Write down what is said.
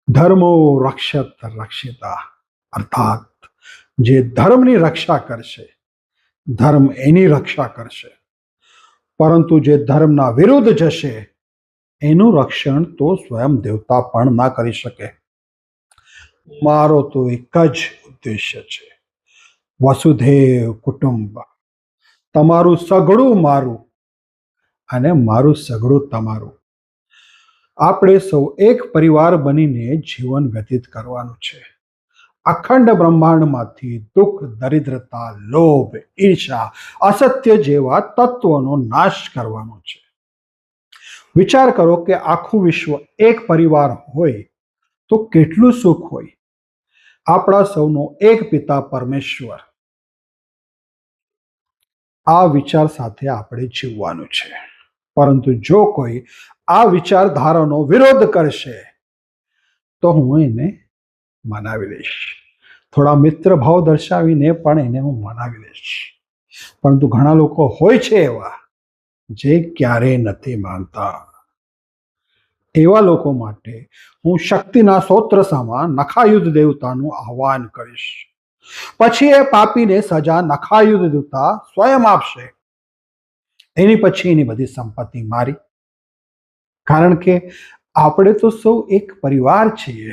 ધર્મો રક્ષત રક્ષિતા, અર્થાત જે ધર્મની રક્ષા કરશે ધર્મ એની રક્ષા કરશે, પરંતુ જે ધર્મના વિરુદ્ધ જશે એનું રક્ષણ તો સ્વયં દેવતા પણ ના કરી શકે. મારો તો એક જ ઉદ્દેશ્ય છે, વસુધૈવ કુટુંબ. તમારું સઘળું મારું અને મારું સઘળું તમારું. આપણે સૌ એક પરિવાર બનીને જીવન વ્યતીત કરવાનું છે. અખંડ બ્રહ્માંડમાંથી દુઃખ, દરિદ્રતા, લોભ, ઈર્ષા, અસત્ય જેવા તત્વોનો નાશ કરવાનો છે. વિચાર કરો કે આખું વિશ્વ એક પરિવાર હોય તો કેટલું સુખ હોય. આપણા સૌનો એક પિતા પરમેશ્વર. આ વિચાર સાથે આપણે જીવવાનું છે. પરંતુ જો કોઈ આ વિચારધારાનો વિરોધ કરશે તો હું એને મનાવી લઈશ. થોડા મિત્ર ભાવ દર્શાવીને પણ એને હું મનાવી લઈશ. પરંતુ ઘણા લોકો હોય છે એવા જે ક્યારેય નથી માનતા. એવા લોકો માટે હું શક્તિના સ્ત્રોત સામા નખાયુધ દેવતાનું આહ્વાન કરીશ. પછી એ પાપીને સજા નખાયુધ દેવતા સ્વયં આપશે. એની પછી એની બધી સંપત્તિ મારી. કારણ કે આપણે તો સૌ એક પરિવાર છીએ.